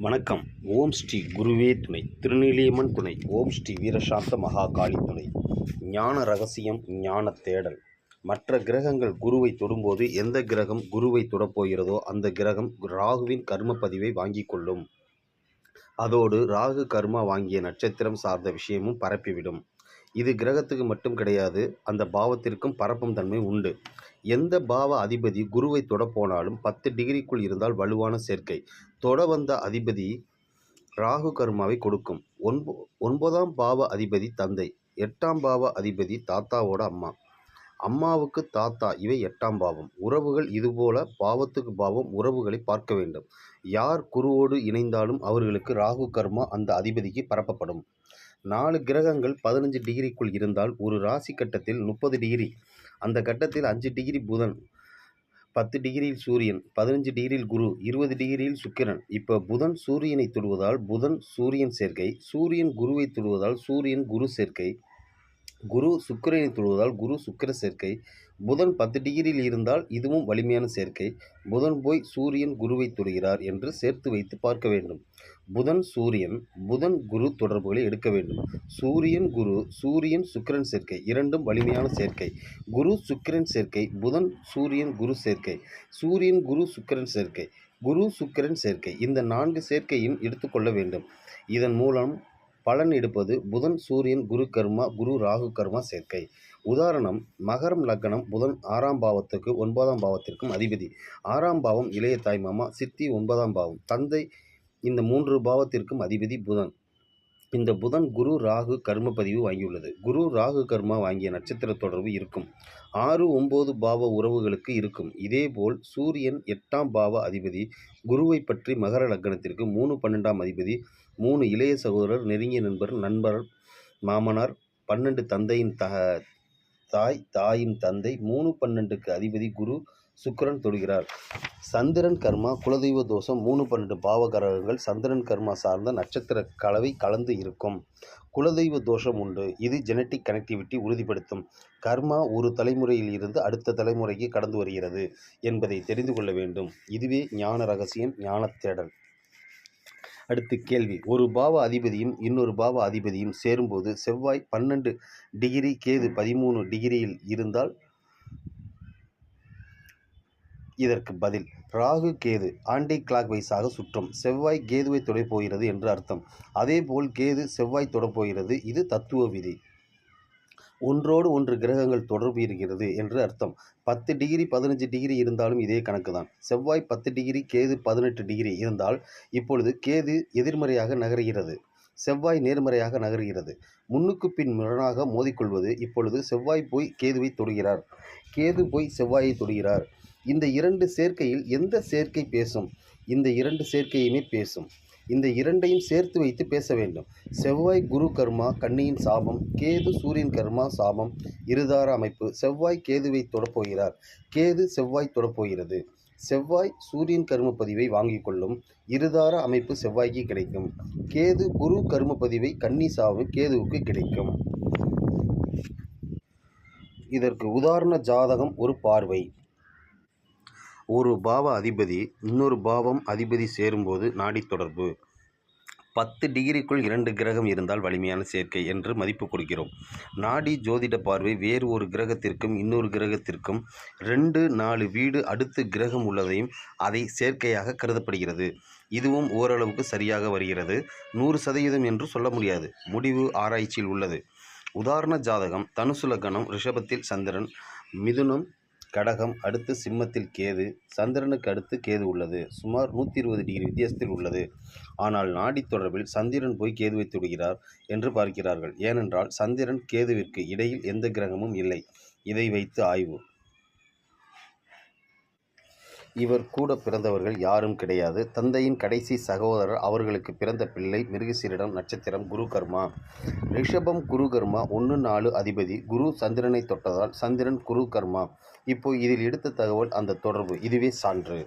வணக்கம். ஓம் ஸ்ரீ குருவே துணை, திருநீலியம்மன் துணை, ஓம் ஸ்ரீ வீரசாந்த மகாகாளி துணை. ஞான ரகசியம், ஞான தேடல். மற்ற கிரகங்கள் குருவை தொடும்போது எந்த கிரகம் குருவை தொடப்போகிறதோ அந்த கிரகம் ராகுவின் கர்ம பதிவை வாங்கி கொள்ளும். அதோடு ராகு கர்மா வாங்கிய நட்சத்திரம் சார்ந்த விஷயமும் பரப்பிவிடும். இது கிரகத்துக்கு மட்டும் கிடையாது, அந்த பாவத்திற்கும் பரப்பும் தன்மை உண்டு. எந்த பாவ அதிபதி குருவை தொடப்போனாலும் 10 டிகிரிக்குள் இருந்தால் வலுவான சேர்க்கை. தொட வந்த அதிபதி ராகு கர்மாவை கொடுக்கும். 9ஆம் பாவ அதிபதி தந்தை, 8ஆம் பாவ அதிபதி தாத்தாவோட அம்மா, அம்மாவுக்கு தாத்தா, இவை 8ஆம் பாவம். உறவுகள் இதுபோல பாவத்துக்கு பாவம் உறவுகளை பார்க்க வேண்டும். யார் குருவோடு இணைந்தாலும் அவர்களுக்கு ராகு கர்மா அந்த அதிபதிக்கு பரப்பப்படும். 4 கிரகங்கள் 15 டிகிரிக்குள் இருந்தால் ஒரு ராசி கட்டத்தில் 30 டிகிரி, அந்த கட்டத்தில் 5 டிகிரி புதன், 10 டிகிரியில் சூரியன், 15 டிகிரியில் குரு, 20 டிகிரியில் சுக்கிரன். இப்போ புதன் சூரியனை தொடுவதால் புதன் சூரியன் சேர்க்கை, சூரியன் குருவை தொடுவதால் சூரியன் குரு சேர்க்கை, குரு சுக்கிரனை தொடுவதால் குரு சுக்கிர சேர்க்கை. புதன் 10 டிகிரியில் இருந்தால் இதுவும் வலிமையான சேர்க்கை. புதன் போய் சூரியன் குருவை தொடுகிறார் என்று சேர்த்து வைத்து பார்க்க வேண்டும். புதன் சூரியன், புதன் குரு தொடர்புகளை எடுக்க வேண்டும். சூரியன் குரு, சூரியன் சுக்கிரன் சேர்க்கை, இரண்டும் வலிமையான சேர்க்கை. குரு சுக்கிரன் சேர்க்கை, புதன் சூரியன் குரு சேர்க்கை, சூரியன் குரு சுக்கிரன் சேர்க்கை, குரு சுக்கிரன் சேர்க்கை. இந்த 4 சேர்க்கையும் எடுத்துக்கொள்ள வேண்டும். இதன் மூலம் பலன் எடுப்பது புதன் சூரியன் குரு கர்மா, குரு ராகு கர்மா சேர்க்கை. உதாரணம், மகரம் லக்னம், புதன் 6ஆம் பாவத்துக்கு 9ஆம் பாவத்திற்கும் அதிபதி. 6ஆம் பாவம் இளைய தாய் மாமா, சித்தி 9ஆம் பாவம் தந்தை. இந்த 3 பாவத்திற்கும் அதிபதி புதன். இந்த புதன் குரு ராகு கர்ம பதிவு வாங்கியுள்ளது. குரு ராகு கர்மா வாங்கிய நட்சத்திர தொடர்பு இருக்கும். 6, 9 பாவ உறவுகளுக்கு இருக்கும். இதேபோல் சூரியன் 8ஆம் பாவ அதிபதி. குருவை பற்றி மகர லக்னத்திற்கு 3, 12ஆம் அதிபதி, 3 இளைய சகோதரர், நெருங்கிய நண்பர், மாமனார், 12 தந்தையின் தாய், தாயின் தந்தை, 3, 12க்கு அதிபதி குரு சுக்கிரன் தொடுகிறார். சந்திரன் கர்மா, குலதெய்வ தோஷம், 3, 12 பாவ கிரகங்கள் சந்திரன் கர்மா சார்ந்த நட்சத்திர கலவை கலந்து இருக்கும். குலதெய்வ தோஷம் உண்டு. இது ஜெனட்டிக் கனெக்டிவிட்டி உறுதிப்படுத்தும். கர்மா ஒரு தலைமுறையில் இருந்து அடுத்த தலைமுறைக்கு கடந்து வருகிறது என்பதை தெரிந்து கொள்ள வேண்டும். இதுவே ஞான ரகசியம், ஞான தேடல். அடுத்து கேள்வி. ஒரு பாவ அதிபதியும் இன்னொரு பாவ அதிபதியும் சேரும்போது செவ்வாய் 12 டிகிரி, கேது 13 டிகிரியில் இருந்தால் இதற்கு பதில் ராகு கேது ஆன்டி கிளாக் வைஸாக சுற்றும். செவ்வாய் கேதுவை தொடப்போகிறது என்று அர்த்தம். அதேபோல் கேது செவ்வாய் தொடப்போகிறது. இது தத்துவ விதி. ஒன்றோடு ஒன்று கிரகங்கள் தொடர்பு இருக்கிறது என்று அர்த்தம். 10 டிகிரி 15 டிகிரி இருந்தாலும் இதே கணக்கு தான். செவ்வாய் 10 டிகிரி, கேது 18 டிகிரி இருந்தால் இப்பொழுது கேது எதிர்மறையாக நகர்கிறது, செவ்வாய் நேர்மறையாக நகர்கிறது. முன்னுக்கு பின் முரணாக மோதிக்கொள்வது. இப்பொழுது செவ்வாய் போய் கேதுவை தொடுகிறார், கேது போய் செவ்வாயை தொடுகிறார். இந்த 2 சேர்க்கையில் எந்த சேர்க்கை பேசும்? இந்த 2 சேர்க்கையுமே பேசும். இந்த இரண்டையும் சேர்த்து வைத்து பேச வேண்டும். செவ்வாய் குரு கர்மா கன்னியின் சாபம், கேது சூரியன் கர்மா சாபம், இருதார அமைப்பு. செவ்வாய் கேதுவை தொடப்போகிறார், கேது செவ்வாய் தொடப்போகிறது. செவ்வாய் சூரியன் கர்ம பதிவை வாங்கிக் கொள்ளும். இருதார அமைப்பு செவ்வாய்க்கு கிடைக்கும். கேது குரு கர்ம பதிவை கன்னி சாபம் கேதுவுக்கு கிடைக்கும். இதற்கு உதாரண ஜாதகம் ஒரு பார்வை. ஒரு பாவ அதிபதி இன்னொரு பாவம் அதிபதி சேரும்போது நாடி தொடர்பு. 10 டிகிரிக்குள் 2 கிரகம் இருந்தால் வலிமையான சேர்க்கை என்று மதிப்பு கொடுக்கிறோம். நாடி ஜோதிட பார்வை வேறு ஒரு கிரகத்திற்கும் இன்னொரு கிரகத்திற்கும் 2, 4 வீடு அடுத்து கிரகம் உள்ளதையும் அதை சேர்க்கையாக கருதப்படுகிறது. இதுவும் ஓரளவுக்கு சரியாக வருகிறது. 100% என்று சொல்ல முடியாது. முடிவு ஆராய்ச்சியில் உள்ளது. உதாரண ஜாதகம். தனுசு லக்னம், ரிஷபத்தில் சந்திரன், மிதுனம் கடகம், அடுத்து சிம்மத்தில் கேது, சந்திரனுக்கு அடுத்து கேது உள்ளது. சுமார் 120 டிகிரி வித்தியாசத்தில் உள்ளது. ஆனால் நாடி தொடர்பில் சந்திரன் போய் கேதுவை தொடுகிறார் என்று பார்க்கிறார்கள். ஏனென்றால் சந்திரன் கேதுவிற்கு இடையில் எந்த கிரகமும் இல்லை. இதை வைத்து ஆய்வு. இவர் கூட பிறந்தவர்கள் யாரும் கிடையாது. தந்தையின் கடைசி சகோதரர், அவர்களுக்கு பிறந்த பிள்ளை மிருகசீரிடம் நட்சத்திரம், குரு கர்மா. ரிஷபம் குரு கர்மா 1, 4 அதிபதி. குரு சந்திரனை தொட்டதால் சந்திரன் குரு கர்மா. இப்போ இதில் எடுத்த தகவல் அந்த தொடர்பு. இதுவே சான்று.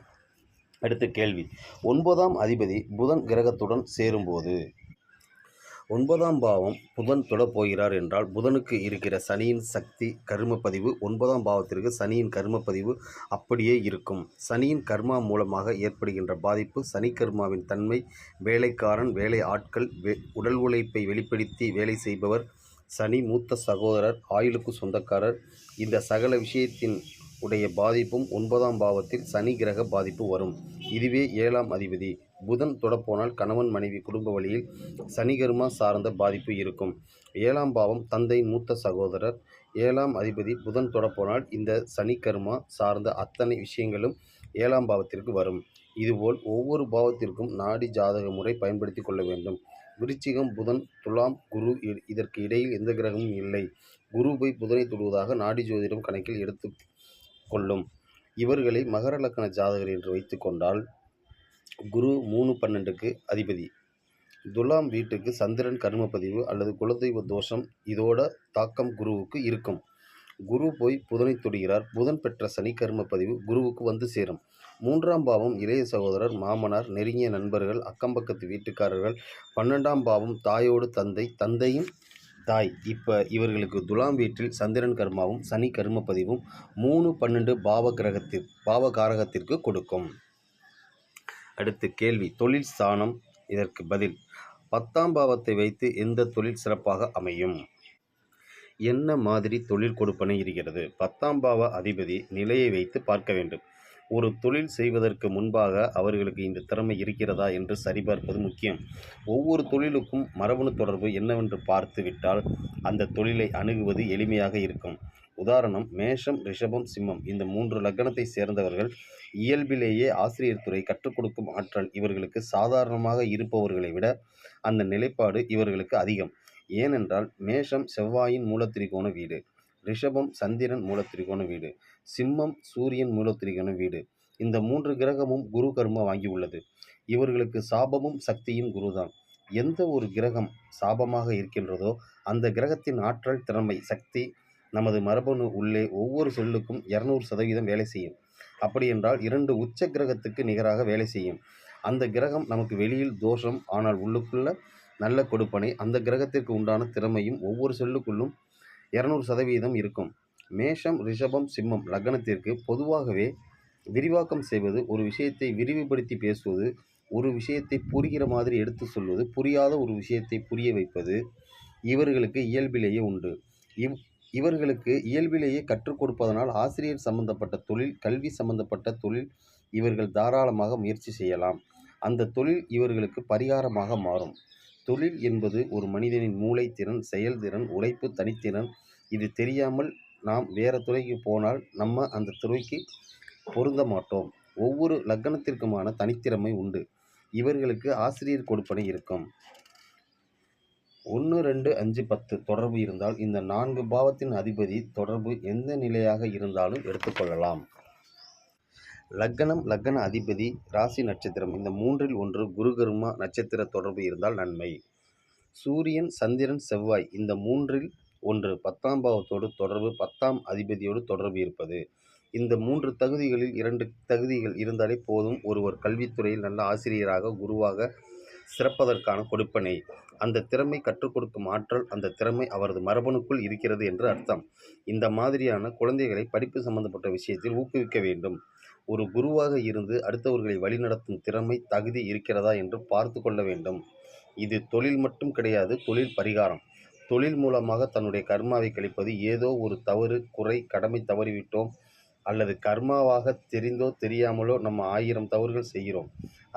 அடுத்த கேள்வி. 9ஆம் அதிபதி புதன் கிரகத்துடன் சேரும்போது 9ஆம் பாவம் புதன் தொடப் போகிறார் என்றால் புதனுக்கு இருக்கிற சனியின் சக்தி கர்மப்பதிவு 9ஆம் பாவத்திற்கு சனியின் கர்மப்பதிவு அப்படியே இருக்கும். சனியின் கர்மா மூலமாக ஏற்படுகின்ற பாதிப்பு, சனி கர்மாவின் தன்மை, வேலைக்காரன், வேலை ஆட்கள், உடல் உழைப்பை வெளிப்படுத்தி வேலை செய்பவர், சனி மூத்த சகோதரர், ஆயுளுக்கு சொந்தக்காரர், இந்த சகல விஷயத்தின் உடைய பாதிப்பும் 9ஆம் பாவத்தில் சனி கிரக பாதிப்பு வரும். இதுவே 7ஆம் அதிபதி புதன் தொடப்போனால் கணவன் மனைவி குடும்ப வழியில் சனி கர்மா சார்ந்த பாதிப்பு இருக்கும். 7ஆம் பாவம் தந்தையின் மூத்த சகோதரர். 7ஆம் அதிபதி புதன் தொடப்போனால் இந்த சனி கர்மா சார்ந்த அத்தனை விஷயங்களும் 7ஆம் பாவத்திற்கு வரும். இதுபோல் ஒவ்வொரு பாவத்திற்கும் நாடி ஜாதக முறை பயன்படுத்தி கொள்ள வேண்டும். விருச்சிகம் புதன், துலாம் குரு, இதற்கு இடையில் எந்த கிரகமும் இல்லை. குரு போய் புதனை தொடுவதாக நாடி ஜோதிடம் கணக்கில் எடுத்து கொள்ளும். இவர்களை மகர லக்கண ஜாதகர் என்று வைத்து கொண்டால் குரு 3-12க்கு அதிபதி. துலாம் வீட்டுக்கு சந்திரன் கர்மப்பதிவு அல்லது குலதெய்வ தோஷம், இதோட தாக்கம் குருவுக்கு இருக்கும். குரு போய் புதனை தொடுகிறார். புதன் பெற்ற சனி கர்மப்பதிவு குருவுக்கு வந்து சேரும். 3ஆம் பாவம் இளைய சகோதரர், மாமனார், நெருங்கிய நண்பர்கள், அக்கம்பக்கத்து வீட்டுக்காரர்கள். 12ஆம் பாவம் தாயோடு தந்தை, தந்தையும் தாய். இப்போ இவர்களுக்கு துலாம் வீட்டில் சந்திரன் கர்மாவும் சனி கர்மப்பதிவும் 3-12 பாவகாரகத்திற்கு கொடுக்கும். அடுத்து கேள்வி, தொழில் ஸ்தானம். இதற்கு பதில், 10ஆம் பாவத்தை வைத்து எந்த தொழில் சிறப்பாக அமையும்? என்ன மாதிரி தொழில் கொடுப்பனை இருக்கிறது? 10ஆம் பாவ அதிபதி நிலையை வைத்து பார்க்க வேண்டும். ஒரு தொழில் செய்வதற்கு முன்பாக அவர்களுக்கு இந்த திறமை இருக்கிறதா என்று சரிபார்ப்பது முக்கியம். ஒவ்வொரு தொழிலுக்கும் மரபணு தொடர்பு என்னவென்று பார்த்து விட்டால் அந்த தொழிலை அணுகுவது எளிமையாக இருக்கும். உதாரணம், மேஷம், ரிஷபம், சிம்மம் இந்த 3 லக்னத்தை சேர்ந்தவர்கள் இயல்பிலேயே ஆசிரியர் துறை கற்றுக் கொடுக்கும் ஆற்றல் இவர்களுக்கு சாதாரணமாக இருப்பவர்களை விட அந்த நிலைப்பாடு இவர்களுக்கு அதிகம். ஏனென்றால் மேஷம் செவ்வாயின் மூலத்திரிகோண வீடு, ரிஷபம் சந்திரன் மூலத்திரிகோண வீடு, சிம்மம் சூரியன் மூலத்திரிகோண வீடு. இந்த 3 கிரகமும் குரு கர்மா வாங்கி உள்ளது. இவர்களுக்கு சாபமும் சக்தியும் குருதான். எந்த ஒரு கிரகம் சாபமாக இருக்கின்றதோ அந்த கிரகத்தின் ஆற்றல், திறமை, சக்தி நமது மரபணு உள்ளே ஒவ்வொரு சொல்லுக்கும் 200% வேலை செய்யும். அப்படி என்றால் 2 உச்ச கிரகத்துக்கு நிகராக வேலை செய்யும். அந்த கிரகம் நமக்கு வெளியில் தோஷம், ஆனால் உள்ளுக்குள்ள நல்ல கொடுப்பனை. அந்த கிரகத்திற்கு உண்டான திறமையும் ஒவ்வொரு சொல்லுக்குள்ளும் 200% இருக்கும். மேஷம், ரிஷபம், சிம்மம் லக்னத்திற்கு பொதுவாகவே விரிவாக்கம் செய்வது, ஒரு விஷயத்தை விரிவுபடுத்தி பேசுவது, ஒரு விஷயத்தை புரிகிற மாதிரி எடுத்து சொல்வது, புரியாத ஒரு விஷயத்தை புரிய வைப்பது இவர்களுக்கு இயல்பிலேயே உண்டு. இவர்களுக்கு இயல்பிலேயே கற்றுக் கொடுப்பதனால் ஆசிரியர் சம்பந்தப்பட்ட தொழில், கல்வி சம்பந்தப்பட்ட தொழில் இவர்கள் தாராளமாக முயற்சி செய்யலாம். அந்த தொழில் இவர்களுக்கு பரிகாரமாக மாறும். தொழில் என்பது ஒரு மனிதனின் மூளை திறன், செயல்திறன், உழைப்பு, தனித்திறன். இது தெரியாமல் நாம் வேறு துறைக்கு போனால் நம்ம அந்த துறைக்கு பொருந்த மாட்டோம். ஒவ்வொரு லக்னத்திற்குமான தனித்திறமை உண்டு. இவர்களுக்கு ஆசிரியர் கொடுப்பனை இருக்கும். 1, 2, 5, 10 தொடர்பு இருந்தால் இந்த 4 பாவத்தின் அதிபதி தொடர்பு எந்த நிலையாக இருந்தாலும் எடுத்துக்கொள்ளலாம். லக்னம், லக்ன அதிபதி, ராசி, நட்சத்திரம் இந்த 3இல் ஒன்று குரு கர்மா நட்சத்திர தொடர்பு இருந்தால் நன்மை. சூரியன், சந்திரன், செவ்வாய் இந்த 3இல் ஒன்று 10ஆம் பாவத்தோடு தொடர்பு, 10ஆம் அதிபதியோடு தொடர்பு இருப்பது. இந்த 3 தகுதிகளில் 2 தகுதிகள் இருந்தாலே போதும் ஒருவர் கல்வித்துறையில் நல்ல ஆசிரியராக, குருவாக சிறப்பதற்கான கொடுப்பனை. அந்த திறமை கற்றுக் கொடுக்கும் ஆற்றல், அந்த திறமை அவரது மரபணுக்குள் இருக்கிறது என்று அர்த்தம். இந்த மாதிரியான குழந்தைகளை படிப்பு சம்பந்தப்பட்ட விஷயத்தில் ஊக்குவிக்க வேண்டும். ஒரு குருவாக இருந்து அடுத்தவர்களை வழிநடத்தும் திறமை, தகுதி இருக்கிறதா என்று பார்த்து கொள்ள வேண்டும். இது தொழில் மட்டும் கிடையாது, தொழில் பரிகாரம். தொழில் மூலமாக தன்னுடைய கர்மாவை கழிப்பது. ஏதோ ஒரு தவறு, குறை, கடமை தவறிவிட்டோம் அல்லது கர்மாவாக தெரிந்தோ தெரியாமலோ நம்ம 1000 தவறுகள் செய்கிறோம்.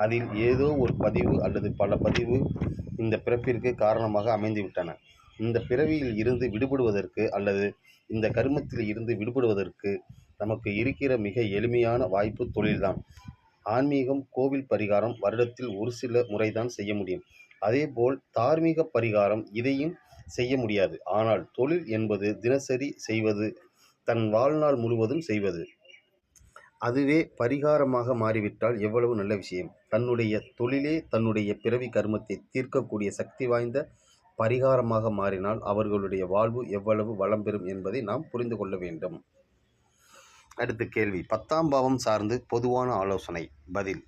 அதில் ஏதோ ஒரு பதிவு அல்லது பல பதிவு இந்த பிறப்பிற்கு காரணமாக அமைந்துவிட்டன. இந்த பிறவியில் இருந்து விடுபடுவதற்கு அல்லது இந்த கர்மத்தில் இருந்து விடுபடுவதற்கு நமக்கு இருக்கிற மிக எளிமையான வாய்ப்பு தொழில்தான். ஆன்மீகம், கோவில் பரிகாரம் வருடத்தில் ஒரு சில முறைதான் செய்ய முடியும். அதேபோல் தார்மீக பரிகாரம் இதையும் செய்ய முடியாது. ஆனால் தொழில் என்பது தினசரி செய்வது, தன் வாழ்நாள் முழுவதும் செய்வது. அதுவே பரிகாரமாக மாறிவிட்டால் எவ்வளவு நல்ல விஷயம். தன்னுடைய தொழிலே தன்னுடைய பிறவி கர்மத்தை தீர்க்கக்கூடிய சக்தி வாய்ந்த பரிகாரமாக மாறினால் அவர்களுடைய வாழ்வு எவ்வளவு வளம் பெறும் என்பதை நாம் புரிந்து கொள்ள வேண்டும். அடுத்த கேள்வி, 10ஆம் பாவம் சார்ந்து பொதுவான ஆலோசனை. பதில்,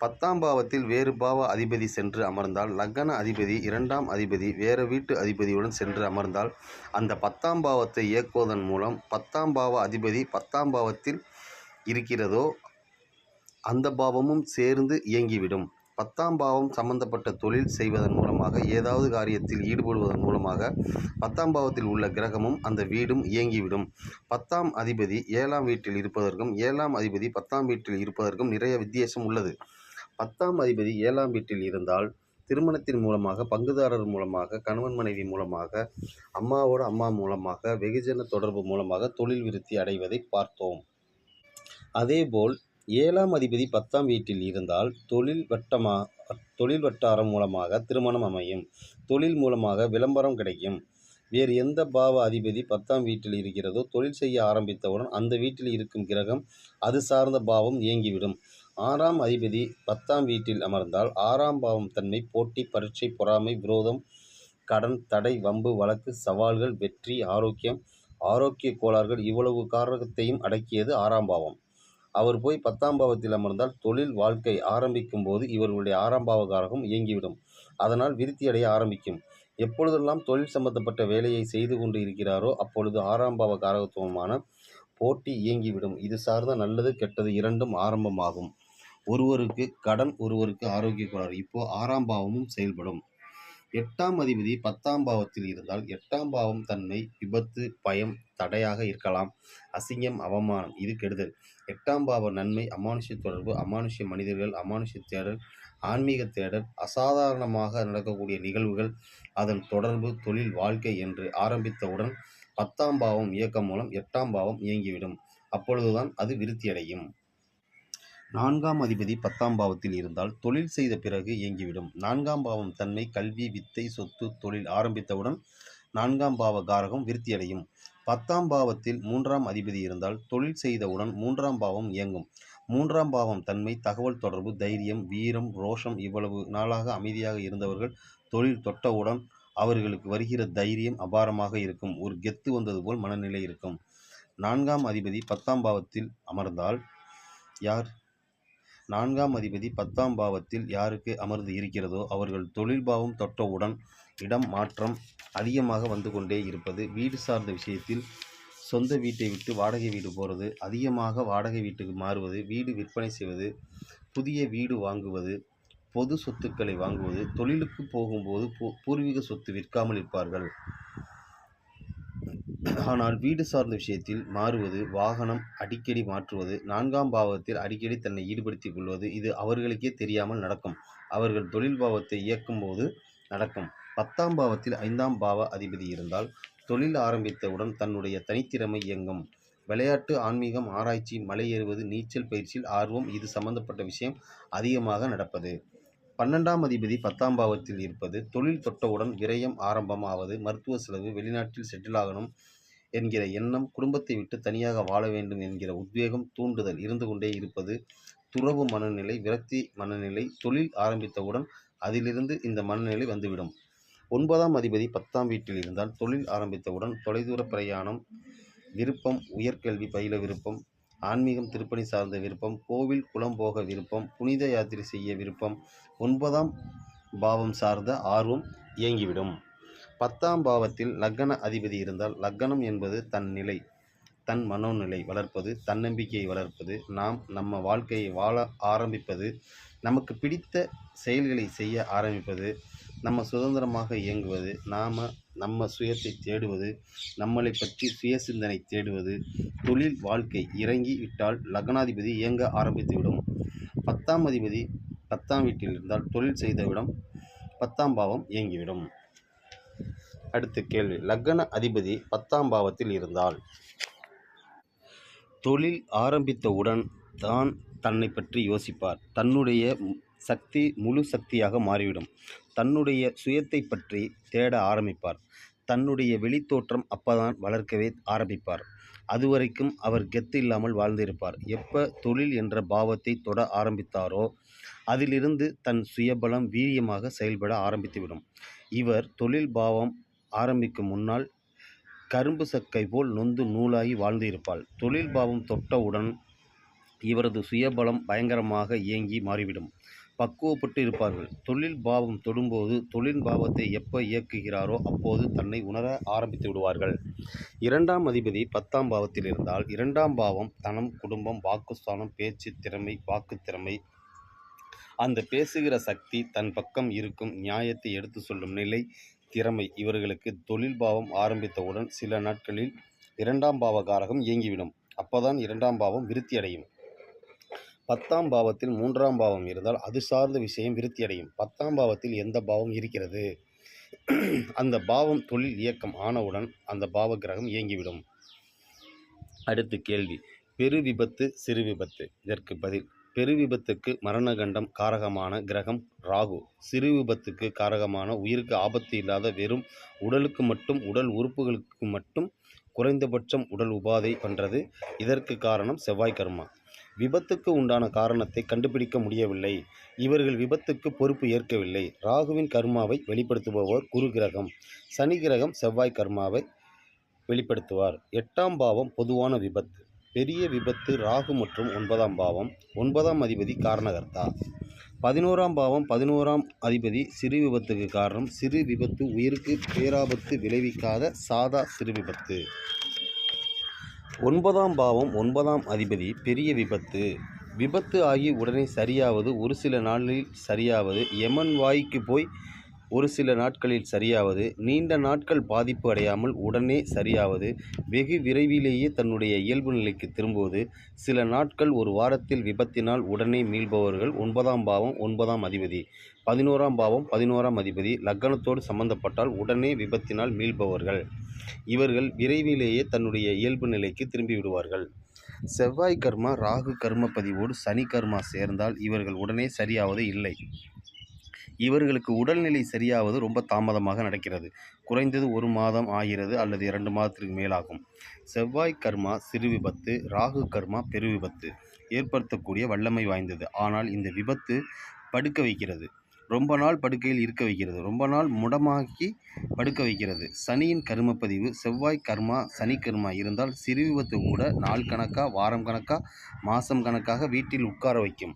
10ஆம் பாவத்தில் வேறு பாவ அதிபதி சென்று அமர்ந்தால், லக்ன அதிபதி 2ஆம் அதிபதி வேறு வீட்டு அதிபதியுடன் சென்று அமர்ந்தால், அந்த 10ஆம் பாவத்தை இயக்குவதன் மூலம் 10ஆம் பாவ அதிபதி 10ஆம் பாவத்தில் இருக்கிறதோ அந்த பாவமும் சேர்ந்து இயங்கிவிடும். 10ஆம் பாவம் சம்பந்தப்பட்ட தொழில் செய்வதன் மூலமாக, ஏதாவது காரியத்தில் ஈடுபடுவதன் மூலமாக 10ஆம் பாவத்தில் உள்ள கிரகமும் அந்த வீடும் இயங்கிவிடும். 10ஆம் அதிபதி 7ஆம் வீட்டில் இருப்பதற்கும் 7ஆம் அதிபதி 10ஆம் வீட்டில் இருப்பதற்கும் நிறைய வித்தியாசம் உள்ளது. 10ஆம் அதிபதி 7ஆம் வீட்டில் இருந்தால் திருமணத்தின் மூலமாக, பங்குதாரர் மூலமாக, கணவன் மனைவி மூலமாக, அம்மாவோட அம்மா மூலமாக, வெகுஜன தொடர்பு மூலமாக தொழில் விருத்தி அடைவதை பார்த்தோம். அதேபோல் 7ஆம் அதிபதி 10ஆம் வீட்டில் இருந்தால் தொழில் வட்டாரம் மூலமாக திருமணம் அமையும். தொழில் மூலமாக விளம்பரம் கிடைக்கும். வேறு எந்த பாவ அதிபதி 10ஆம் வீட்டில் இருக்கிறதோ தொழில் செய்ய ஆரம்பித்தவுடன் அந்த வீட்டில் இருக்கும் கிரகம் அது சார்ந்த பாவம் இயங்கிவிடும். 6ஆம் அதிபதி 10ஆம் வீட்டில் அமர்ந்தால் 6ஆம் பாவம் தன்மை, போட்டி, பரீட்சை, பொறாமை, விரோதம், கடன், தடை, வம்பு, வழக்கு, சவால்கள், வெற்றி, ஆரோக்கிய கோளாறுகள் இவ்வளவு காரகத்தையும் அடக்கியது 6ஆம் பாவம். அவர் போய் 10ஆம் பாவத்தில் அமர்ந்தால் தொழில் வாழ்க்கை ஆரம்பிக்கும் போது இவர்களுடைய 6ஆம் பாவ காரகம் இயங்கிவிடும். அதனால் விருத்தியடைய ஆரம்பிக்கும். எப்பொழுதெல்லாம் தொழில் சம்பந்தப்பட்ட வேலையை செய்து கொண்டு இருக்கிறாரோ அப்பொழுது 6ஆம் பாவ காரகத்துவமான போட்டி இயங்கிவிடும். இது சார்ந்த நல்லது கெட்டது இரண்டும் ஆரம்பமாகும். ஒருவருக்கு கடன், ஒருவருக்கு ஆரோக்கிய கோளாறு. இப்போ 6ஆம் பாவமும் செயல்படும். 8ஆம் அதிபதி 10ஆம் பாவத்தில் இருந்தால் 8ஆம் பாவம் தன்மை விபத்து, பயம், தடையாக இருக்கலாம். அசிங்கம், அவமானம் இது கெடுதல். 8ஆம் பாவ நன்மை அமானுஷ்ய தொடர்பு, அமானுஷ்ய மனிதர்கள், அமானுஷ்ய தேடல், ஆன்மீக தேடல், அசாதாரணமாக நடக்கக்கூடிய நிகழ்வுகள், அதன் தொடர்பு, தொழில் வாழ்க்கை என்று ஆரம்பித்தவுடன் 10ஆம் பாவம் இயக்கம் மூலம் 8ஆம் பாவம் இயங்கிவிடும். அப்பொழுதுதான் அது விருத்தியடையும். 4ஆம் அதிபதி 10ஆம் பாவத்தில் இருந்தால் தொழில் செய்த பிறகு இயங்கிவிடும். 4ஆம் பாவம் தன்மை கல்வி, வித்தை, சொத்து, தொழில் ஆரம்பித்தவுடன் 4ஆம் பாவ காரகம் விருத்தியடையும். 10ஆம் பாவத்தில் 3ஆம் அதிபதி இருந்தால் தொழில் செய்தவுடன் 3ஆம் பாவம் இயங்கும். 3ஆம் பாவம் தன்மை தகவல் தொடர்பு, தைரியம், வீரம், ரோஷம். இவ்வளவு நாளாக அமைதியாக இருந்தவர்கள் தொழில் தொட்டவுடன் அவர்களுக்கு வருகிற தைரியம் அபாரமாக இருக்கும். ஒரு கெத்து வந்தது போல் மனநிலை இருக்கும். 4ஆம் அதிபதி 10ஆம் பாவத்தில் அமர்ந்தால் 4ஆம் அதிபதி 10ஆம் பாவத்தில் யாருக்கு அமர்ந்து இருக்கிறதோ அவர்கள் தொழில் பாவம் தொட்டவுடன் இடம் மாற்றம் அதிகமாக வந்து கொண்டே இருப்பது, வீடு சார்ந்த விஷயத்தில் சொந்த வீட்டை விட்டு வாடகை வீடு போகிறது, அதிகமாக வாடகை வீட்டுக்கு மாறுவது, வீடு விற்பனை செய்வது, புதிய வீடு வாங்குவது, பொது சொத்துக்களை வாங்குவது, தொழிலுக்கு போகும்போது பூர்வீக சொத்து விற்காமல் இருப்பார்கள். ஆனால் வீடு சார்ந்த விஷயத்தில் மாறுவது, வாகனம் அடிக்கடி மாற்றுவது, 4ஆம் பாவத்தில் அடிக்கடி தன்னை ஈடுபடுத்திக் கொள்வது இது அவர்களுக்கே தெரியாமல் நடக்கும். அவர்கள் தொழில் பாவத்தை இயக்கும் போது நடக்கும். 10ஆம் பாவத்தில் 5ஆம் பாவ அதிபதி இருந்தால் தொழில் ஆரம்பித்தவுடன் தன்னுடைய தனித்திறமை இயங்கும். விளையாட்டு, ஆன்மீகம், ஆராய்ச்சி, மலை ஏறுவது, நீச்சல் பயிற்சியில் ஆர்வம் இது சம்பந்தப்பட்ட விஷயம் அதிகமாக நடப்பது. 12ஆம் அதிபதி 10ஆம் பாவத்தில் இருப்பது தொழில் தொட்டவுடன் விரயம் ஆரம்பமாவது, மருத்துவ செலவு, வெளிநாட்டில் செட்டில் ஆகணும் என்கிற எண்ணம், குடும்பத்தை விட்டு தனியாக வாழ வேண்டும் என்கிற உத்வேகம், தூண்டுதல் இருந்து கொண்டே இருப்பது, துறவு மனநிலை, விரக்தி மனநிலை. தொழில் ஆரம்பித்தவுடன் அதிலிருந்து இந்த மனநிலை வந்துவிடும். 9ஆம் அதிபதி 10ஆம் வீட்டில் இருந்தால் தொழில் ஆரம்பித்தவுடன் தொலைதூர பிரயாணம் விருப்பம், உயர்கல்வி பயில விருப்பம், ஆன்மீகம், திருப்பணி சார்ந்த விருப்பம், கோவில் குளம் போக விருப்பம், புனித யாத்திரை செய்ய விருப்பம், 9ஆம் பாவம் சார்ந்த ஆர்வம் இயங்கிவிடும். 10ஆம் பாவத்தில் லக்ன அதிபதி இருந்தால் லக்னம் என்பது தன் நிலை, தன் மனோநிலை வளர்ப்பது, தன்னம்பிக்கையை வளர்ப்பது, நம்ம வாழ்க்கையை வாழ ஆரம்பிப்பது, நமக்கு பிடித்த செயல்களை செய்ய ஆரம்பிப்பது, நம்ம சுதந்திரமாக இயங்குவது, நம்ம சுயத்தை தேடுவது, நம்மளை பற்றி சுய சிந்தனை தேடுவது, தொழில் வாழ்க்கை இறங்கி விட்டால் லக்னாதிபதி இயங்க ஆரம்பித்துவிடும். 10ஆம் அதிபதி 10ஆம் வீட்டில் இருந்தால் தொழில் செய்தவிடம் 10ஆம் பாவம் இயங்கிவிடும். அடுத்த கேள்வி, லக்ன அதிபதி 10ஆம் பாவத்தில் இருந்தால் தொழில் ஆரம்பித்தவுடன் தான் தன்னை பற்றி யோசிப்பார். தன்னுடைய சக்தி முழு சக்தியாக மாறிவிடும். தன்னுடைய சுயத்தை பற்றி தேட ஆரம்பிப்பார். தன்னுடைய வெளித்தோற்றம் அப்பதான் வளர்க்கவே ஆரம்பிப்பார். அதுவரைக்கும் அவர் கெத்து இல்லாமல் வாழ்ந்திருப்பார். எப்போ தொழில் என்ற பாவத்தை தொட ஆரம்பித்தாரோ அதிலிருந்து தன் சுயபலம் வீரியமாக செயல்பட ஆரம்பித்துவிடும். இவர் தொழில் பாவம் ஆரம்பிக்கும் முன்னால் கரும்பு சக்கை போல் நொந்து நூலாகி வாழ்ந்து இருப்பாள். தொழில் பாவம் தொட்டவுடன் இவரது சுயபலம் பயங்கரமாக இயங்கி மாறிவிடும். பக்குவப்பட்டு இருப்பார்கள். தொழில் பாவம் தொடும்போது தொழில் பாவத்தை எப்போ இயக்குகிறாரோ அப்போது தன்னை உணர ஆரம்பித்து விடுவார்கள். 2ஆம் அதிபதி 10ஆம் பாவத்தில் இருந்தால் 2ஆம் பாவம் தனம், குடும்பம், வாக்குஸ்தானம், பேச்சு திறமை, வாக்கு திறமை, அந்த பேசுகிற சக்தி, தன் பக்கம் இருக்கும் நியாயத்தை எடுத்து சொல்லும் நிலை, திறமை. இவர்களுக்கு தொழில் பாவம் ஆரம்பித்தவுடன் சில நாட்களில் 2ஆம் பாவ காரகம் இயங்கிவிடும். அப்போதான் 2ஆம் பாவம் விருத்தி அடையும். 10ஆம் பாவத்தில் 3ஆம் பாவம் இருந்தால் அது சார்ந்த விஷயம் விருத்தி அடையும். 10ஆம் பாவத்தில் எந்த பாவம் இருக்கிறது, அந்த பாவம் தொழில் இயக்கம் ஆனவுடன் அந்த பாவ கிரகம் இயங்கிவிடும். அடுத்து கேள்வி, பெரு விபத்து சிறு விபத்து. இதற்கு பதில், பெரு விபத்துக்கு மரணகண்டம் காரகமான கிரகம் ராகு. சிறு விபத்துக்கு காரகமான உயிருக்கு ஆபத்து இல்லாத வெறும் உடலுக்கு மட்டும், உடல் உறுப்புகளுக்கு மட்டும் குறைந்தபட்சம் உடல் உபாதை பண்றது. இதற்கு காரணம் செவ்வாய் கர்மா. விபத்துக்கு உண்டான காரணத்தை கண்டுபிடிக்க முடியவில்லை. இவர்கள் விபத்துக்கு பொறுப்பு ஏற்கவில்லை. ராகுவின் கர்மாவை வெளிப்படுத்துபவர் குரு கிரகம். சனி கிரகம் செவ்வாய் கர்மாவை வெளிப்படுத்துவார். 8ஆம் பாவம் பொதுவான விபத்து. பெரிய விபத்து ராகு மற்றும் 9ஆம் பாவம். 9ஆம் அதிபதி காரணகர்த்தா. 11ஆம் பாவம் 11ஆம் அதிபதி சிறு விபத்துக்கு காரணம். சிறு விபத்து உயிருக்கு பேராபத்து விளைவிக்காத சாதா சிறு விபத்து. 9ஆம் பாவம் 9ஆம் அதிபதி பெரிய விபத்து. விபத்து ஆகி உடனே சரியாவது, ஒரு சில நாளில் சரியாவது, யமன் வாய்க்கு போய் ஒரு சில நாட்களில் சரியாவது, நீண்ட நாட்கள் பாதிப்பு அடையாமல் உடனே சரியாவது, வெகு விரைவிலேயே தன்னுடைய இயல்பு நிலைக்கு திரும்புவது, சில நாட்கள் ஒரு வாரத்தில் விபத்தினால் உடனே மீள்பவர்கள் 9ஆம் பாவம் 9ஆம் அதிபதி. 11ஆம் பாவம் 11ஆம் அதிபதி லக்னத்தோடு சம்பந்தப்பட்டால் உடனே விபத்தினால் மீள்பவர்கள். இவர்கள் விரைவிலேயே தன்னுடைய இயல்பு நிலைக்கு திரும்பி விடுவார்கள். செவ்வாய் கர்மா ராகு கர்ம பதிவோடு சனி கர்மா சேர்ந்தால் இவர்கள் உடனே சரியாவது இல்லை. இவர்களுக்கு உடல்நிலை சரியாவது ரொம்ப தாமதமாக நடக்கிறது. குறைந்தது 1 மாதம் ஆகிறது அல்லது 2 மாதத்திற்கு மேலாகும். செவ்வாய் கர்மா சிறு விபத்து, ராகு கர்மா பெரு விபத்து ஏற்படுத்தக்கூடிய வல்லமை வாய்ந்தது. ஆனால் இந்த விபத்து படுக்க வைக்கிறது. ரொம்ப நாள் படுக்கையில் இருக்க வைக்கிறது. ரொம்ப நாள் முடமாக்கி படுக்க வைக்கிறது. சனியின் கர்மப்பதிவு செவ்வாய் கர்மா சனி கர்மா இருந்தால் சிறு விபத்து கூட நாள் கணக்கா, வாரம் கணக்கா, மாதம் கணக்காக வீட்டில் உட்கார வைக்கும்.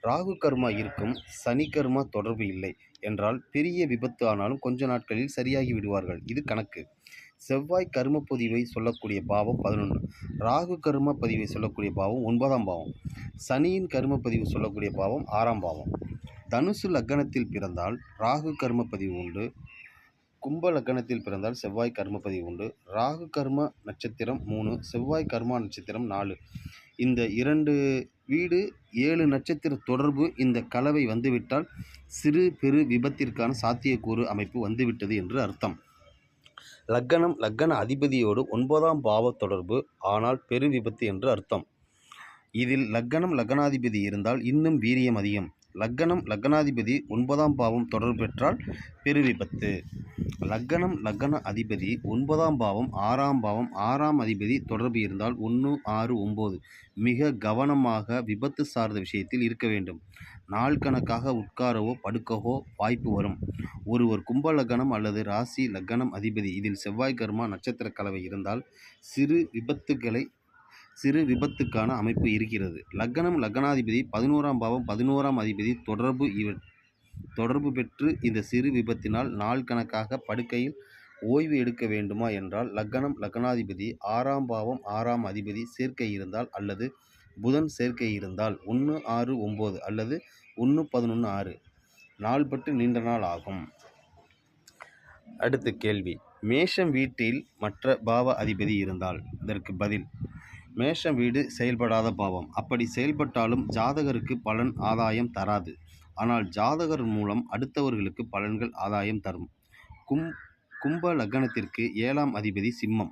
ராகு கர்மா இருக்கும், சனி கர்மா தொடர்பு இல்லை என்றால் பெரிய விபத்து ஆனாலும் கொஞ்ச நாட்களில் சரியாகி விடுவார்கள். இது கணக்கு. செவ்வாய் கர்ம பதிவை சொல்லக்கூடிய பாவம் 11. ராகு கர்ம பதிவை சொல்லக்கூடிய பாவம் 9ஆம் பாவம். சனியின் கர்ம பதிவு சொல்லக்கூடிய பாவம் 6ஆம் பாவம். தனுசு லக்னத்தில் பிறந்தால் ராகு கர்ம பதிவு உண்டு. கும்ப லக்னத்தில் பிறந்தால் செவ்வாய் கர்ம பதிவு உண்டு. ராகு கர்ம நட்சத்திரம் 3, செவ்வாய் கர்மா நட்சத்திரம் 4. இந்த 2 வீடு 7 நட்சத்திர தொடர்பு இந்த கலவை வந்துவிட்டால் சிறு பெரு விபத்திற்கான சாத்தியக்கூறு அமைப்பு வந்துவிட்டது என்று அர்த்தம். லக்ன அதிபதியோடு 9ஆம் பாவ தொடர்பு ஆனால் பெரு விபத்து என்று அர்த்தம். இதில் லக்னாதிபதி இருந்தால் இன்னும் வீரியம் அதிகம். லக்னாதிபதி 9ஆம் பாவம் தொடர்பு பெற்றால் பெரு விபத்து. லக்ன அதிபதி 9ஆம் பாவம் 6ஆம் பாவம் 6ஆம் அதிபதி தொடர்பு இருந்தால் 1, 6, 9 மிக கவனமாக விபத்து சார்ந்த விஷயத்தில் இருக்க வேண்டும். நாள் கணக்காக உட்காரவோ படுக்கவோ வாய்ப்பு வரும். ஒருவர் கும்ப லக்னம் அல்லது ராசி லக்னம் அதிபதி இதில் செவ்வாய் கர்மா நட்சத்திர கலவை இருந்தால் சிறு விபத்துக்கான அமைப்பு இருக்கிறது. லக்னாதிபதி 11ஆம் பாவம் 11ஆம் அதிபதி தொடர்பு பெற்று இந்த சிறு விபத்தினால் நாள் கணக்காக படுக்கையில் ஓய்வு எடுக்க வேண்டுமா என்றால் லக்னாதிபதி 6ஆம் பாவம் 6ஆம் அதிபதி சேர்க்கை இருந்தால் அல்லது புதன் சேர்க்கை இருந்தால் 1, 6, 9 அல்லது 1, 11, 6 நாள்பட்டு நீண்ட நாள் ஆகும். அடுத்த கேள்வி, மேஷம் வீட்டில் மற்ற பாவ அதிபதி இருந்தால். இதற்கு பதில், மேஷம் வீடு செயல்படாத பாவம். அப்படி செயல்பட்டாலும் ஜாதகருக்கு பலன் ஆதாயம் தராது. ஆனால் ஜாதகர் மூலம் அடுத்தவர்களுக்கு பலன்கள் ஆதாயம் தரும். கும்ப லக்னத்திற்கு 7ஆம் அதிபதி சிம்மம்.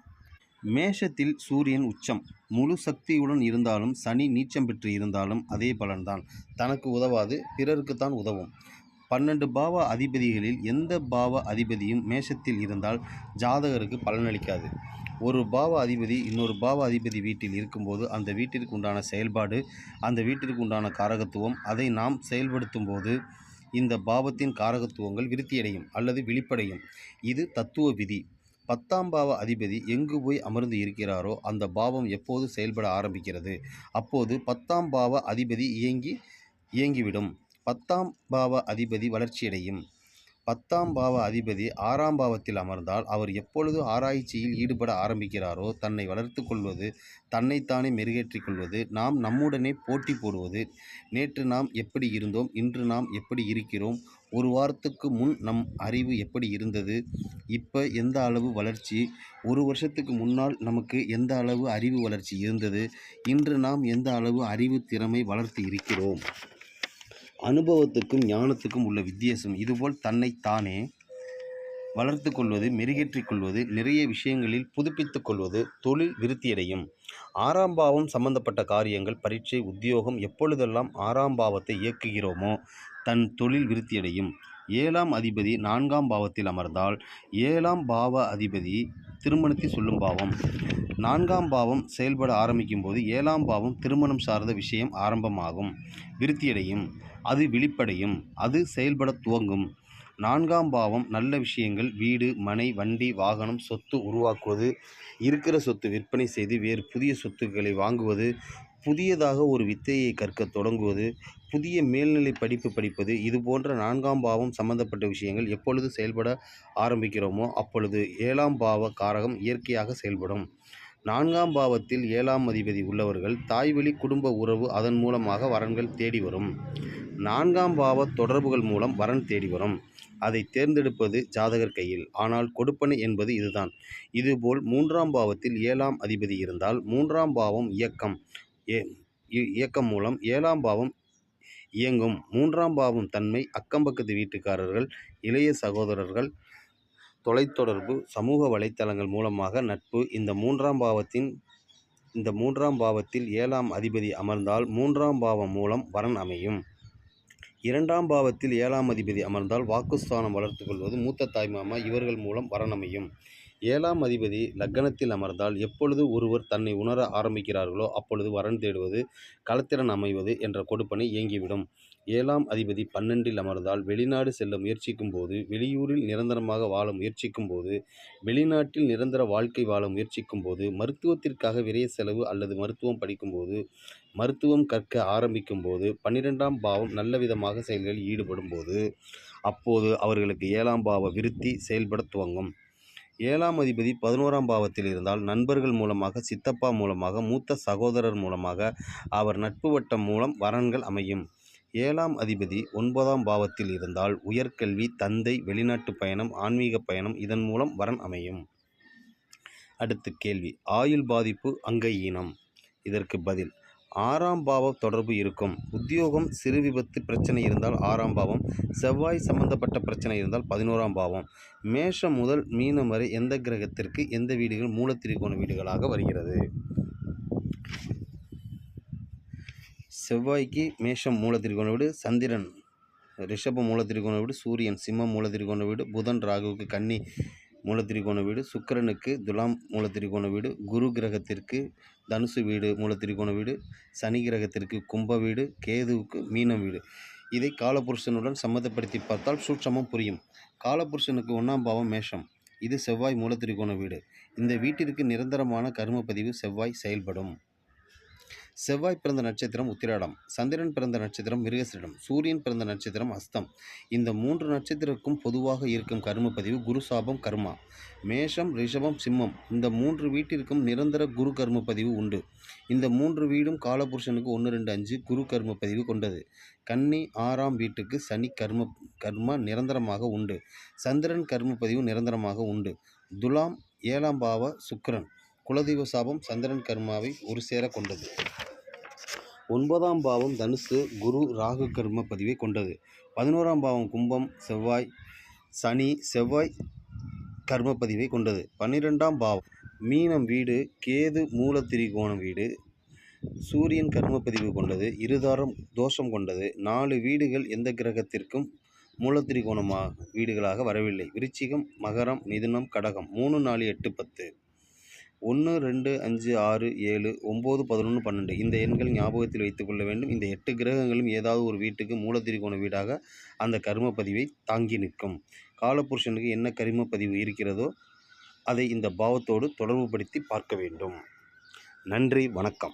மேஷத்தில் சூரியன் உச்சம். முழு சக்தியுடன் இருந்தாலும் சனி நீச்சம் பெற்று இருந்தாலும் அதே பலன்தான். தனக்கு உதவாது, பிறருக்குத்தான் உதவும். 12 பாவ அதிபதிகளில் எந்த பாவ அதிபதியும் மேஷத்தில் இருந்தால் ஜாதகருக்கு பலனளிக்காது. ஒரு பாவ அதிபதி இன்னொரு பாவ அதிபதி வீட்டில் இருக்கும்போது அந்த வீட்டிற்கு உண்டான செயல்பாடு, அந்த வீட்டிற்கு உண்டான காரகத்துவம், அதை நாம் செயல்படுத்தும் போது இந்த பாவத்தின் காரகத்துவங்கள் விருத்தியடையும் அல்லது விழிப்படையும். இது தத்துவ விதி. 10ஆம் பாவ அதிபதி எங்கு போய் அமர்ந்து இருக்கிறாரோ அந்த பாவம் எப்போது செயல்பட ஆரம்பிக்கிறது, அப்போது 10ஆம் பாவ அதிபதி இயங்கிவிடும். 10ஆம் பாவ அதிபதி வளர்ச்சியடையும். 10ஆம் பாவ அதிபதி 6ஆம் பாவத்தில் அமர்ந்தால் அவர் எப்பொழுது ஆராய்ச்சியில் ஈடுபட ஆரம்பிக்கிறாரோ, தன்னை வளர்த்து கொள்வது, தன்னைத்தானே மெருகேற்றிக் கொள்வது, நாம் நம்முடனே போட்டி போடுவது, நேற்று நாம் எப்படி இருந்தோம், இன்று நாம் எப்படி இருக்கிறோம், ஒரு வாரத்துக்கு முன் நம் அறிவு எப்படி இருந்தது, இப்போ எந்த அளவு வளர்ச்சி, ஒரு வருஷத்துக்கு முன்னால் நமக்கு எந்த அளவு அறிவு வளர்ச்சி இருந்தது, இன்று நாம் எந்த அளவு அறிவு திறமை வளர்த்து இருக்கிறோம். அனுபவத்துக்கும் ஞானத்துக்கும் உள்ள வித்தியாசம். இதுபோல் தன்னைத்தானே வளர்த்து கொள்வது, மெருகேற்றிக் கொள்வது, நிறைய விஷயங்களில் புதுப்பித்துக் கொள்வது, தொழில் விருத்தியடையும். 6ஆம் பாவம் சம்பந்தப்பட்ட காரியங்கள், பரீட்சை, உத்தியோகம் எப்பொழுதெல்லாம் 6ஆம் பாவத்தை இயக்குகிறோமோ தன் தொழில் விருத்தியடையும். 7ஆம் அதிபதி 4ஆம் பாவத்தில் அமர்ந்தால் 7ஆம் பாவ அதிபதி திருமணத்தை சொல்லும் பாவம். 4ஆம் பாவம் செயல்பட ஆரம்பிக்கும் போது 7ஆம் பாவம் திருமணம் சார்ந்த விஷயம் ஆரம்பமாகும், விருத்தியடையும், அது விழிப்படையும், அது செயல்பட துவங்கும். 4ஆம் பாவம் நல்ல விஷயங்கள், வீடு, மனை, வண்டி, வாகனம், சொத்து உருவாக்குவது, இருக்கிற சொத்து விற்பனை செய்து வேறு புதிய சொத்துக்களை வாங்குவது, புதியதாக ஒரு வித்தையை கற்க தொடங்குவது, புதிய மேல்நிலை படிப்பு படிப்பது, இது போன்ற 4ஆம் பாவம் சம்பந்தப்பட்ட விஷயங்கள் எப்பொழுது செயல்பட ஆரம்பிக்கிறோமோ அப்பொழுது 7ஆம் பாவ காரகம் இயற்கையாக செயல்படும். 4ஆம் பாவத்தில் 7ஆம் அதிபதி உள்ளவர்கள் தாய்வழி குடும்ப உறவு, அதன் மூலமாக வரன்கள் தேடி வரும். 4ஆம் பாவ தொடர்புகள் மூலம் வரன் தேடி வரும். அதை தேர்ந்தெடுப்பது ஜாதகர் கையில். ஆனால் கொடுப்பனை என்பது இதுதான். இதுபோல் 3ஆம் பாவத்தில் 7ஆம் அதிபதி இருந்தால் 3ஆம் பாவம் இயக்கம் மூலம் 7ஆம் பாவம் இயங்கும். 3ஆம் பாவம் தன்மை, அக்கம்பக்கத்து வீட்டுக்காரர்கள், இளைய சகோதரர்கள், தொலைத்தொடர்பு, சமூக வலைத்தளங்கள் மூலமாக நட்பு. இந்த 3ஆம் பாவத்தில் 7ஆம் அதிபதி அமர்ந்தால் 3ஆம் பாவம் மூலம் வரன் அமையும். 2ஆம் பாவத்தில் 7ஆம் அதிபதி அமர்ந்தால் வாக்குஸ்தானம் வளர்த்து கொள்வது, மூத்த தாய்மாமா, இவர்கள் மூலம் வரன் அமையும். 7ஆம் அதிபதி லக்னத்தில் அமர்ந்தால் எப்பொழுது ஒருவர் தன்னை உணர ஆரம்பிக்கிறார்களோ அப்பொழுது வரன் தேடுவது, களத்திறன் அமைவது என்ற கொடுப்பனை இயங்கிவிடும். 7ஆம் அதிபதி 12இல் அமர்ந்தால் வெளிநாடு செல்ல முயற்சிக்கும் போது, வெளியூரில் நிரந்தரமாக வாழ முயற்சிக்கும் போது, வெளிநாட்டில் நிரந்தர வாழ்க்கை வாழ முயற்சிக்கும் போது, மருத்துவத்திற்காக விரைய செலவு அல்லது மருத்துவம் படிக்கும்போது, மருத்துவம் கற்க ஆரம்பிக்கும் போது, 12ஆம் பாவம் நல்ல விதமாக செயல்களில் ஈடுபடும் போது, அப்போது அவர்களுக்கு 7ஆம் பாவ விருத்தி செயல்பட துவங்கும். 7ஆம் அதிபதி 11ஆம் பாவத்தில் இருந்தால் நண்பர்கள் மூலமாக, சித்தப்பா மூலமாக, மூத்த சகோதரர் மூலமாக, அவர் நட்பு வட்டம் மூலம் வரன்கள் அமையும். 7ஆம் அதிபதி 9ஆம் பாவத்தில் இருந்தால் உயர்கல்வி, தந்தை, வெளிநாட்டு பயணம், ஆன்மீக பயணம், இதன் மூலம் வரன் அமையும். அடுத்து கேள்வி, ஆயுள் பாதிப்பு, அங்க ஈனம். இதற்கு பதில், 6ஆம் பாவ தொடர்பு இருக்கும். உத்தியோகம், சிறு விபத்து பிரச்சனை இருந்தால் 6ஆம் பாவம், செவ்வாய் சம்பந்தப்பட்ட பிரச்சனை இருந்தால் 11ஆம் பாவம். மேஷம் முதல் மீனம் வரை எந்த கிரகத்திற்கு எந்த வீடுகள் மூலத்திரிகோண வீடுகளாக வருகிறது? செவ்வாய்க்கு மேஷம் மூலத்திரிகோண வீடு, சந்திரன் ரிஷபம் மூலத்திரிகோண வீடு, சூரியன் சிம்மம் மூலத்திரிகோண வீடு, புதன் ராகுவுக்கு கன்னி மூலத்திரிகோண வீடு, சுக்கிரனுக்கு துலாம் மூலத்திரிகோண வீடு, குரு கிரகத்திற்கு தனுசு வீடு மூலத்திரிகோண வீடு, சனி கிரகத்திற்கு கும்ப வீடு, கேதுவுக்கு மீனம் வீடு. இதை காலபுருஷனுடன் சம்மந்தப்படுத்தி பார்த்தால் சூட்சமம் புரியும். காலபுருஷனுக்கு 1ஆம் பாவம் மேஷம், இது செவ்வாய் மூலத்திரிகோண வீடு. இந்த வீட்டிற்கு நிரந்தரமான கர்ம பதிவு செவ்வாய் செயல்படும். செவ்வாய் பிறந்த நட்சத்திரம் உத்திராடம், சந்திரன் பிறந்த நட்சத்திரம் மிருகசீரிடம், சூரியன் பிறந்த நட்சத்திரம் அஸ்தம். இந்த 3 நட்சத்திரக்கும் பொதுவாக இருக்கும் கர்ம பதிவு குரு சாபம் கர்மா. மேஷம், ரிஷபம், சிம்மம் இந்த 3 வீட்டிற்கும் நிரந்தர குரு கர்ம பதிவு உண்டு. இந்த 3 வீடும் காலபுருஷனுக்கு 1, 2, 5 குரு கர்ம பதிவு கொண்டது. கன்னி 6ஆம் வீட்டுக்கு சனி கர்மா நிரந்தரமாக உண்டு. சந்திரன் கர்ம பதிவு நிரந்தரமாக உண்டு. துலாம் 7ஆம் பாவ சுக்கிரன் குலதெய்வ சாபம் சந்திரன் கர்மாவை ஒரு சேர கொண்டது. 9ஆம் பாவம் தனுசு குரு ராகு கர்ம பதிவை கொண்டது. 11ஆம் பாவம் கும்பம் செவ்வாய் சனி செவ்வாய் கர்ம பதிவை கொண்டது. 12ஆம் பாவம் மீனம் வீடு கேது மூலத்திரிகோண வீடு சூரியன் கர்ம பதிவு கொண்டது. இருதாரம் தோஷம் கொண்டது. 4 வீடுகள் எந்த கிரகத்திற்கும் மூலத்திரிகோண வீடுகளாக வரவில்லை. விருச்சிகம், மகரம், மிதுனம், கடகம் 3, 4, 8, 10, 1, 2, 5, 6, 7, 9, 11, 12 இந்த எண்கள் ஞாபகத்தில் வைத்துக் கொள்ள வேண்டும். இந்த 8 கிரகங்களும் ஏதாவது ஒரு வீட்டுக்கு மூலத்திரிகோண வீடாக அந்த கர்ம பதிவை தாங்கி நிற்கும். காலபுருஷனுக்கு என்ன கர்ம பதிவு இருக்கிறதோ அதை இந்த பாவத்தோடு தொடர்புபடுத்தி பார்க்க வேண்டும். நன்றி, வணக்கம்.